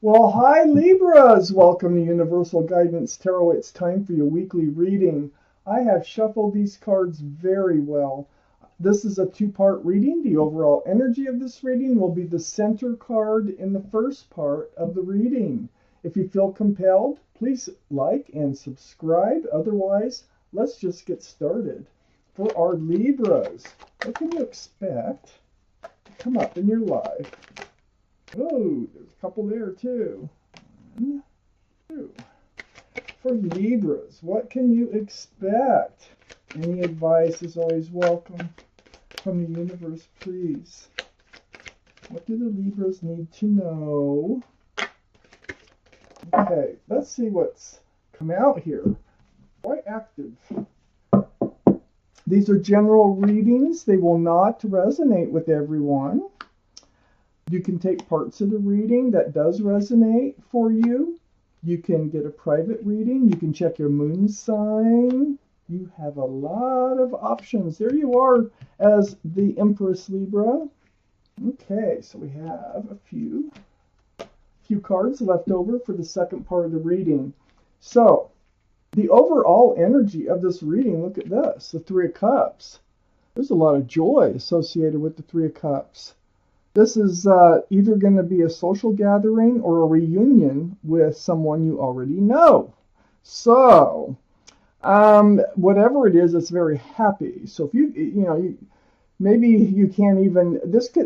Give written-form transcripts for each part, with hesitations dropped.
Well, hi Libras! Welcome to Universal Guidance Tarot. It's time for your weekly reading. I have shuffled these cards very well. This is a two-part reading. The overall energy of this reading will be the center card in the first part of the reading. If you feel compelled, please like and subscribe. Otherwise, let's just get started. For our Libras, what can you expect to come up in your life? Oh, there's a couple there too. 1, 2. For Libras, what can you expect? Any advice is always welcome from the universe, please. What do the Libras need to know? Okay, let's see what's come out here. Quite active. These are general readings. They will not resonate with everyone. You can take parts of the reading that does resonate for you. You can get a private reading. You can check your moon sign. You have a lot of options. There you are as the Empress Libra. Okay, so we have a few cards left over for the second part of the reading. So, the overall energy of this reading, look at this, the Three of Cups. There's a lot of joy associated with the Three of Cups. This is either going to be a social gathering or a reunion with someone you already know. So, whatever it is, it's very happy. So if maybe you can't even,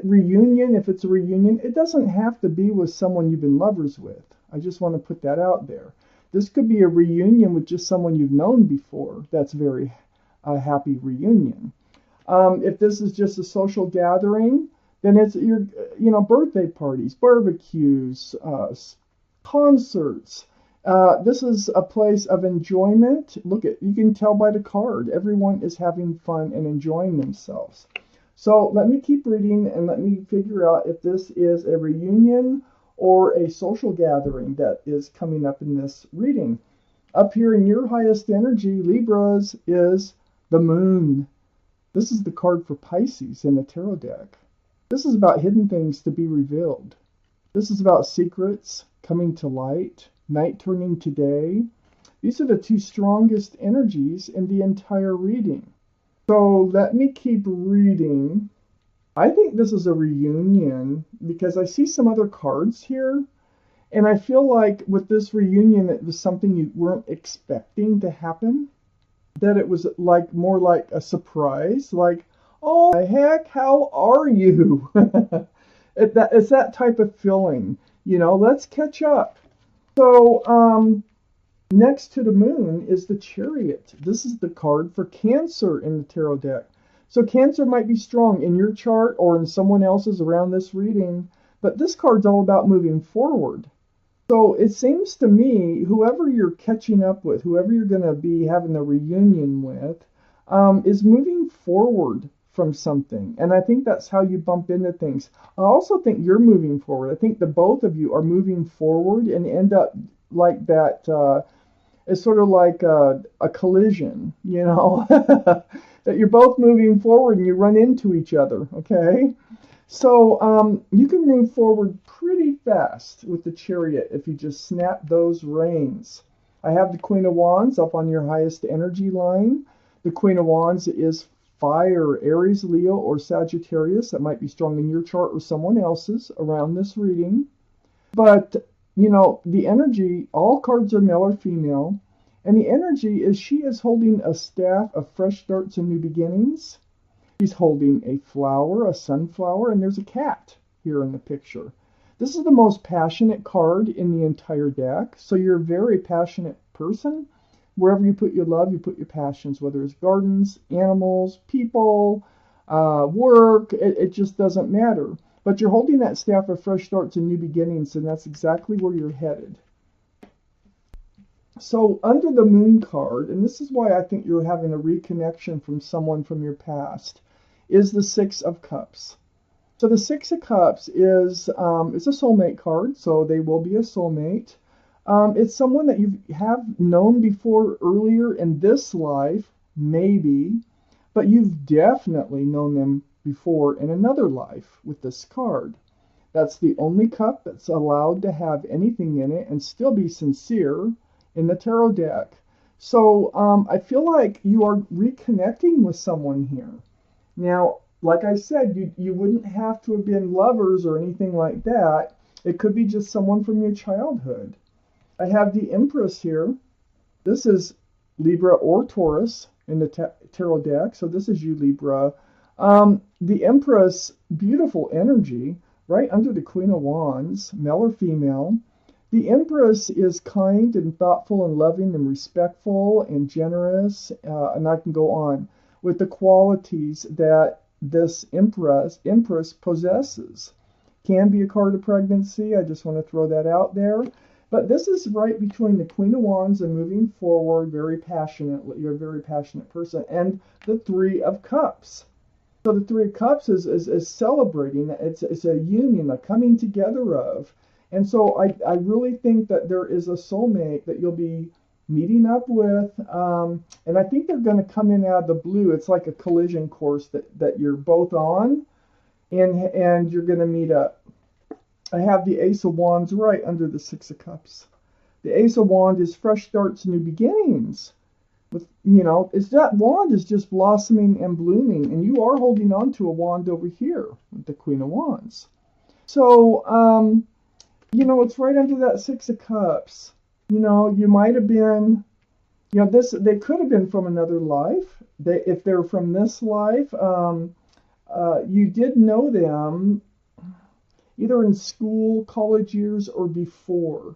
reunion, if it's a reunion, it doesn't have to be with someone you've been lovers with. I just want to put that out there. This could be a reunion with just someone you've known before. That's very happy reunion. If this is just a social gathering, then it's your, birthday parties, barbecues, concerts. This is a place of enjoyment. You can tell by the card. Everyone is having fun and enjoying themselves. So let me keep reading and let me figure out if this is a reunion or a social gathering that is coming up in this reading. Up here in your highest energy, Libras, is the moon. This is the card for Pisces in the tarot deck. This is about hidden things to be revealed. This is about secrets coming to light, night turning to day. These are the two strongest energies in the entire reading. So let me keep reading. I think this is a reunion because I see some other cards here. And I feel like with this reunion, it was something you weren't expecting to happen. That it was more like a surprise, like, oh, the heck, how are you? It's that type of feeling, let's catch up. So, next to the moon is the Chariot. This is the card for Cancer in the tarot deck. So Cancer might be strong in your chart or in someone else's around this reading, but this card's all about moving forward. So it seems to me, whoever you're catching up with, whoever you're going to be having a reunion with, is moving forward from something. And I think that's how you bump into things. I also think you're moving forward. I think the both of you are moving forward and end up like that. It's sort of like a collision, that you're both moving forward and you run into each other, okay? So you can move forward pretty fast with the Chariot if you just snap those reins. I have the Queen of Wands up on your highest energy line. The Queen of Wands is fire, Aries, Leo, or Sagittarius. That might be strong in your chart or someone else's around this reading. But, the energy, all cards are male or female. And the energy is she is holding a staff of fresh starts and new beginnings. She's holding a flower, a sunflower, and there's a cat here in the picture. This is the most passionate card in the entire deck. So you're a very passionate person. Wherever you put your love, you put your passions, whether it's gardens, animals, people, work, it just doesn't matter. But you're holding that staff of fresh starts and new beginnings, and that's exactly where you're headed. So under the moon card, and this is why I think you're having a reconnection from someone from your past, is the Six of Cups. So the Six of Cups is it's a soulmate card, so they will be a soulmate. It's someone that you have known before earlier in this life, maybe, but you've definitely known them before in another life with this card. That's the only cup that's allowed to have anything in it and still be sincere in the tarot deck. So I feel like you are reconnecting with someone here. Now, like I said, you wouldn't have to have been lovers or anything like that. It could be just someone from your childhood. I have the Empress here. This is Libra or Taurus in the tarot deck. So this is you, Libra. The Empress, beautiful energy, right under the Queen of Wands, male or female. The Empress is kind and thoughtful and loving and respectful and generous, and I can go on with the qualities that this Empress possesses. Can be a card of pregnancy. I just want to throw that out there. But this is right between the Queen of Wands and moving forward very passionately. You're a very passionate person. And the Three of Cups. So the Three of Cups is celebrating. It's a union, a coming together of. And so I really think that there is a soulmate that you'll be meeting up with. And I think they're going to come in out of the blue. It's like a collision course that you're both on. And you're going to meet up. I have the Ace of Wands right under the Six of Cups. The Ace of Wands is fresh starts, new beginnings. It's that wand is just blossoming and blooming, and you are holding on to a wand over here with the Queen of Wands. So, it's right under that Six of Cups. You might have been, they could have been from another life. If they're from this life, you did know them either in school, college years, or before.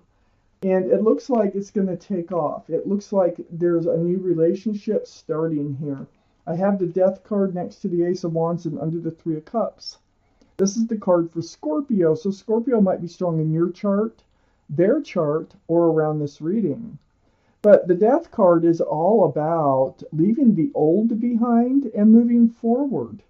And it looks like it's going to take off. It looks like there's a new relationship starting here. I have the Death card next to the Ace of Wands and under the Three of Cups. This is the card for Scorpio. So Scorpio might be strong in your chart, their chart, or around this reading. But the Death card is all about leaving the old behind and moving forward.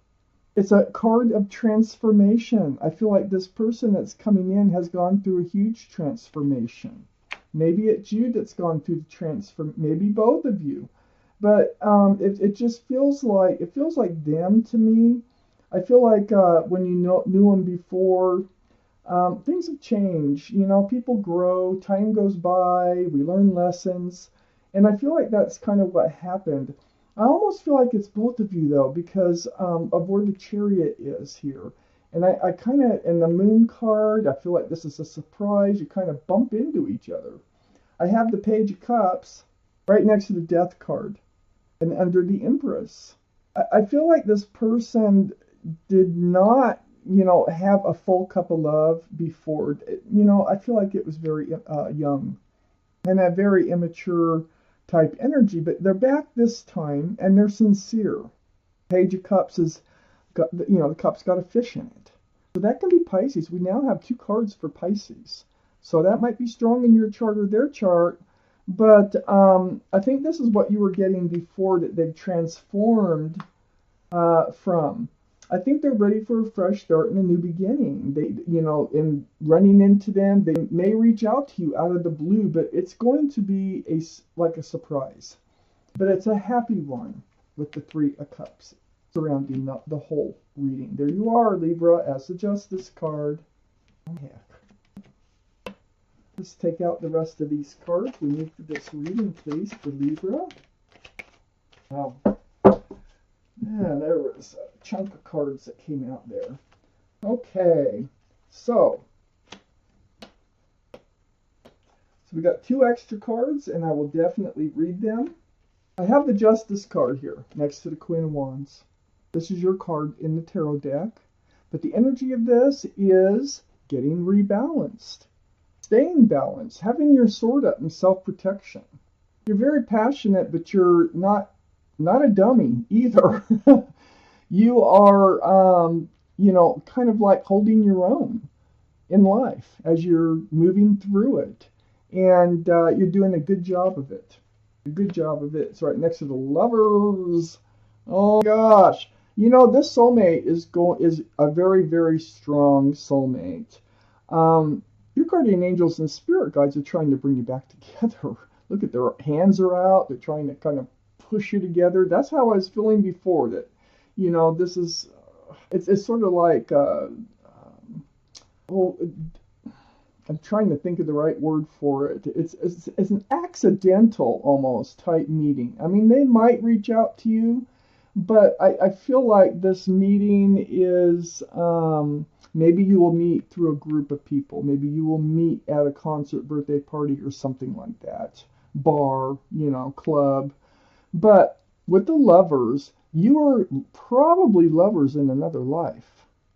It's a card of transformation. I feel like this person that's coming in has gone through a huge transformation. Maybe it's you that's gone through the transform. Maybe both of you. But it just feels like them to me. I feel like when you knew them before, things have changed. People grow, time goes by, we learn lessons, and I feel like that's kind of what happened. I almost feel like it's both of you, though, because of where the Chariot is here. And I kind of, in the Moon card, I feel like this is a surprise. You kind of bump into each other. I have the Page of Cups right next to the Death card and under the Empress. I feel like this person did not, have a full cup of love before. I feel like it was very young and a very immature type energy, but they're back this time and they're sincere. Page of Cups is got, the cup's got a fish in it. So that can be Pisces. We now have 2 cards for Pisces. So that might be strong in your chart or their chart, but I think this is what you were getting before that they've transformed from. I think they're ready for a fresh start and a new beginning. They, in running into them, they may reach out to you out of the blue, but it's going to be like a surprise. But it's a happy one with the Three of Cups surrounding the whole reading. There you are, Libra, as the Justice card. Oh, heck. Let's take out the rest of these cards we need for this reading, please, for Libra. Wow. Yeah, there was a chunk of cards that came out there. Okay, so we got 2 extra cards, and I will definitely read them. I have the Justice card here next to the Queen of Wands. This is your card in the tarot deck, but the energy of this is getting rebalanced, staying balanced, having your sword up in self-protection. You're very passionate, but you're not a dummy either. You are, kind of like holding your own in life as you're moving through it. And you're doing a good job of it. A good job of it. It's right next to the Lovers. Oh gosh. This soulmate is a very, very strong soulmate. Your guardian angels and spirit guides are trying to bring you back together. Look at their hands are out. They're trying to kind of push you together. That's how I was feeling before that. This is, it's sort of like, oh, I'm trying to think of the right word for it. It's an accidental almost type meeting. I mean, they might reach out to you, but I feel like this meeting is maybe you will meet through a group of people. Maybe you will meet at a concert, birthday party, or something like that. Bar, club. But with the lovers, you are probably lovers in another life.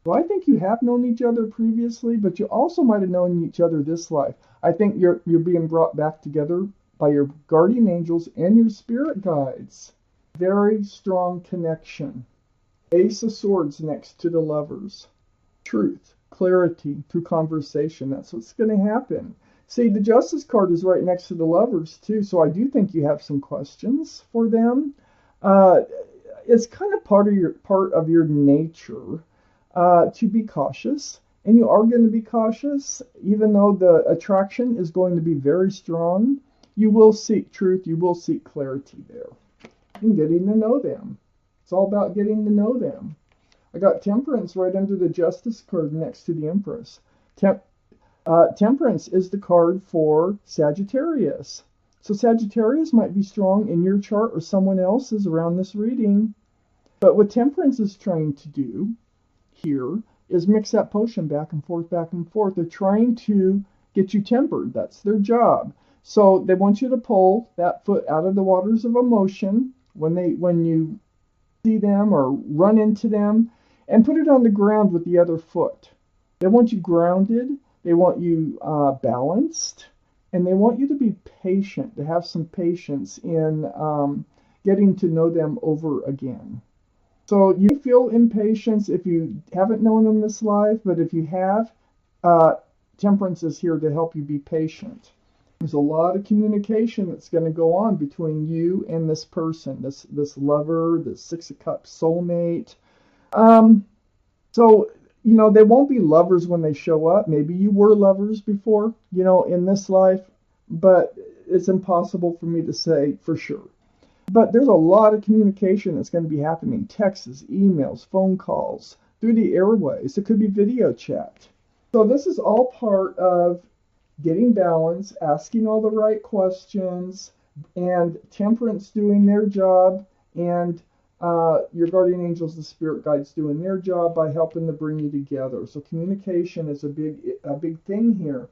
So I think you have known each other previously, but you also might have known each other this life. I think you're being brought back together by your guardian angels and your spirit guides. Very strong connection. Ace of Swords next to the lovers. Truth, clarity through conversation. That's what's going to happen. See, the Justice card is right next to the lovers too, so I do think you have some questions for them. It's kind of part of your nature to be cautious, and you are going to be cautious, even though the attraction is going to be very strong. You will seek truth. You will seek clarity there, and getting to know them. It's all about getting to know them. I got Temperance right under the Justice card next to the Empress. Temperance is the card for Sagittarius. So Sagittarius might be strong in your chart or someone else's around this reading. But what Temperance is trying to do here is mix that potion back and forth, back and forth. They're trying to get you tempered. That's their job. So they want you to pull that foot out of the waters of emotion when you see them or run into them, and put it on the ground with the other foot. They want you grounded. They want you balanced. And they want you to be patient, to have some patience in getting to know them over again. So you feel impatience if you haven't known them this life, but if you have, Temperance is here to help you be patient. There's a lot of communication that's going to go on between you and this person, this lover, this Six of Cups soulmate. So, they won't be lovers when they show up. Maybe you were lovers before, in this life, but it's impossible for me to say for sure. But there's a lot of communication that's going to be happening. Texts, emails, phone calls, through the airways. It could be video chat. So this is all part of getting balance, asking all the right questions, and Temperance doing their job, and your guardian angels, the spirit guides, doing their job by helping to bring you together. So communication is a big thing here.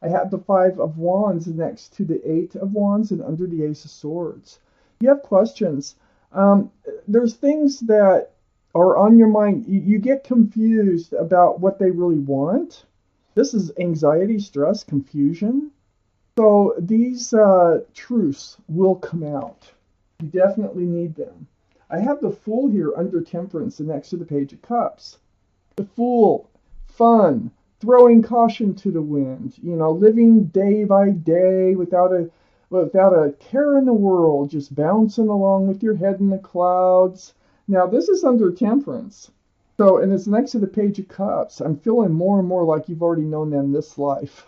I have the Five of Wands next to the Eight of Wands and under the Ace of Swords. You have questions. There's things that are on your mind. You get confused about what they really want. This is anxiety, stress, confusion. So these truths will come out. You definitely need them. I have the Fool here under Temperance and next to the Page of Cups. The Fool, fun, throwing caution to the wind, living day by day without a care in the world, just bouncing along with your head in the clouds. Now, this is under Temperance. So, and it's next to the Page of Cups. I'm feeling more and more like you've already known them this life.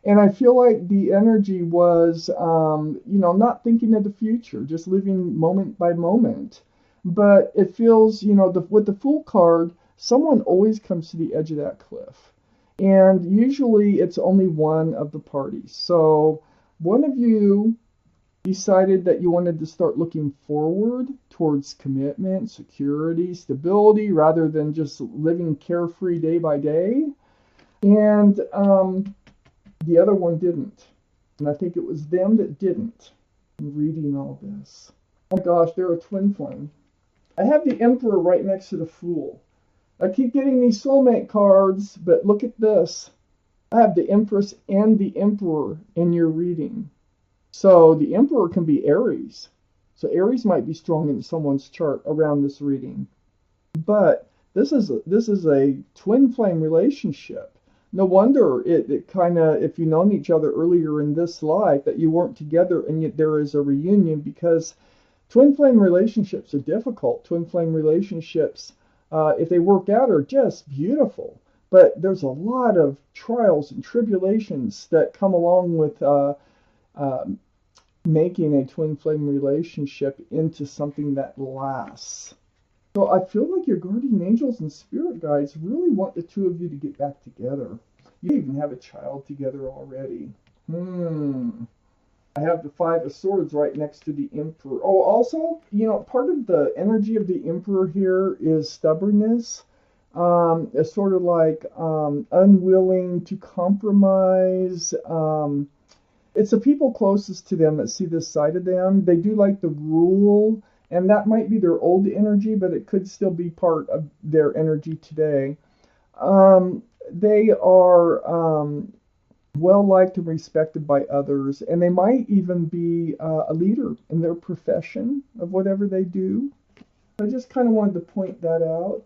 And I feel like the energy was, not thinking of the future, just living moment by moment. But it feels, with the Fool card, someone always comes to the edge of that cliff. And usually it's only one of the parties. So one of you decided that you wanted to start looking forward towards commitment, security, stability, rather than just living carefree day by day. And the other one didn't. And I think it was them that didn't. I'm reading all this. Oh my gosh, they're a twin flame. I have the Emperor right next to the Fool. I keep getting these soulmate cards, but look at this. I have the Empress and the Emperor in your reading. So the Emperor can be Aries. So Aries might be strong in someone's chart around this reading. But this is a twin flame relationship. No wonder it kind of, if you've known each other earlier in this life, that you weren't together and yet there is a reunion, because twin flame relationships are difficult. Twin flame relationships, if they work out, are just beautiful. But there's a lot of trials and tribulations that come along with making a twin flame relationship into something that lasts. So I feel like your guardian angels and spirit guides really want the two of you to get back together. You even have a child together already. I have the Five of Swords right next to the Emperor. Oh, also, part of the energy of the Emperor here is stubbornness. It's sort of like unwilling to compromise. It's the people closest to them that see this side of them. They do like the rule, and that might be their old energy, but it could still be part of their energy today. They are well liked and respected by others, and they might even be a leader in their profession of whatever they do. I just kind of wanted to point that out.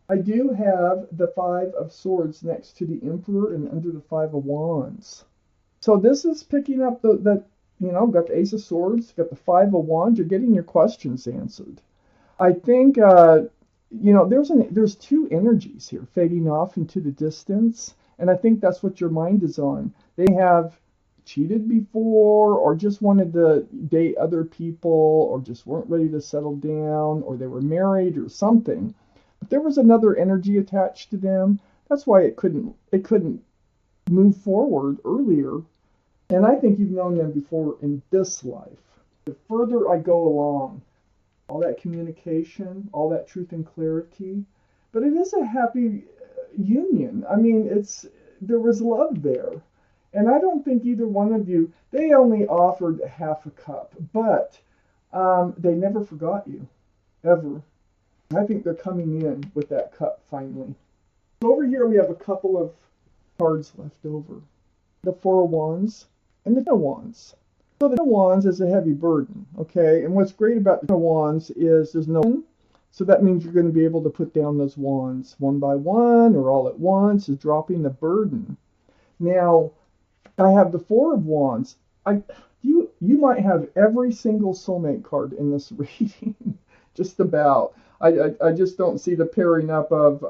I do have the Five of Swords next to the Emperor and under the Five of Wands. So this is picking up got the Ace of Swords, got the Five of Wands. You're getting your questions answered. I think, there's two energies here fading off into the distance. And I think that's what your mind is on. They have cheated before, or just wanted to date other people, or just weren't ready to settle down, or they were married or something. But there was another energy attached to them. That's why it couldn't move forward earlier. And I think you've known them before in this life. The further I go along, all that communication, all that truth and clarity. But it is a happy union. I mean, there was love there. And I don't think either one of you, they only offered half a cup, but they never forgot you, ever. I think they're coming in with that cup finally. So over here we have a couple of cards left over. The Four of Wands and the Ten of Wands. So the Ten of Wands is a heavy burden, okay? And what's great about the Ten of Wands is there's no, so that means you're going to be able to put down those wands one by one or all at once, is dropping the burden. Now, I have the Four of Wands. You might have every single soulmate card in this reading, just about. I just don't see the pairing up of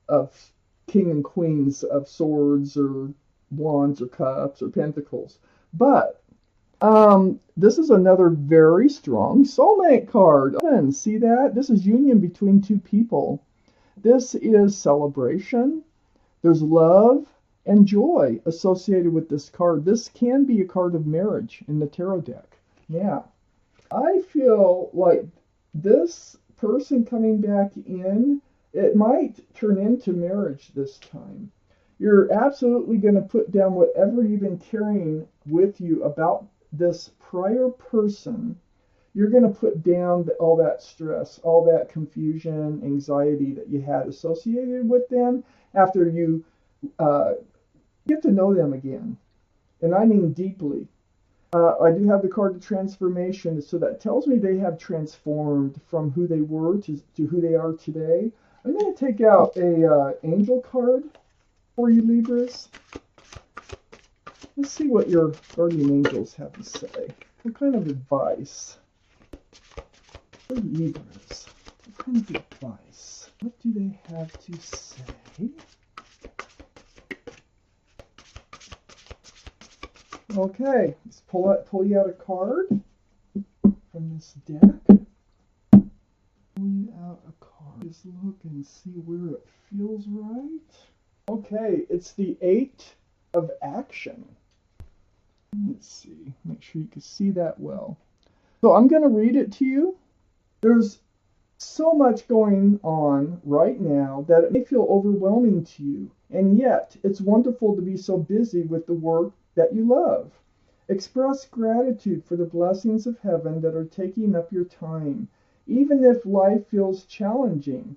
of king and queens of swords or wands or cups or pentacles. But this is another very strong soulmate card. And see that? This is union between two people. This is celebration. There's love and joy associated with this card. This can be a card of marriage in the tarot deck. Yeah. I feel like this person coming back in, it might turn into marriage this time. You're absolutely going to put down whatever you've been carrying with you about this prior person. You're going to put down all that stress, all that confusion, anxiety that you had associated with them after you get to know them again. And I mean deeply. I do have the card of transformation, so that tells me they have transformed from who they were to who they are today. I'm going to take out a angel card for you, Libras. Let's see what your guardian angels have to say. What kind of advice? For Libras, what kind of advice? What do they have to say? Okay, let's pull you out a card from this deck. Pull you out a card. Just look and see where it feels right. Okay, it's the Eight of Action. Let's see, make sure you can see that well. So I'm going to read it to you. There's so much going on right now that it may feel overwhelming to you, and yet it's wonderful to be so busy with the work that you love. Express gratitude for the blessings of heaven that are taking up your time, even if life feels challenging.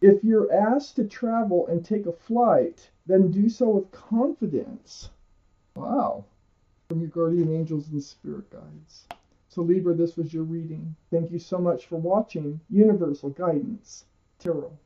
If you're asked to travel and take a flight, then do so with confidence. Wow. From your guardian angels and spirit guides. So Libra, this was your reading. Thank you so much for watching Universal Guidance Tarot.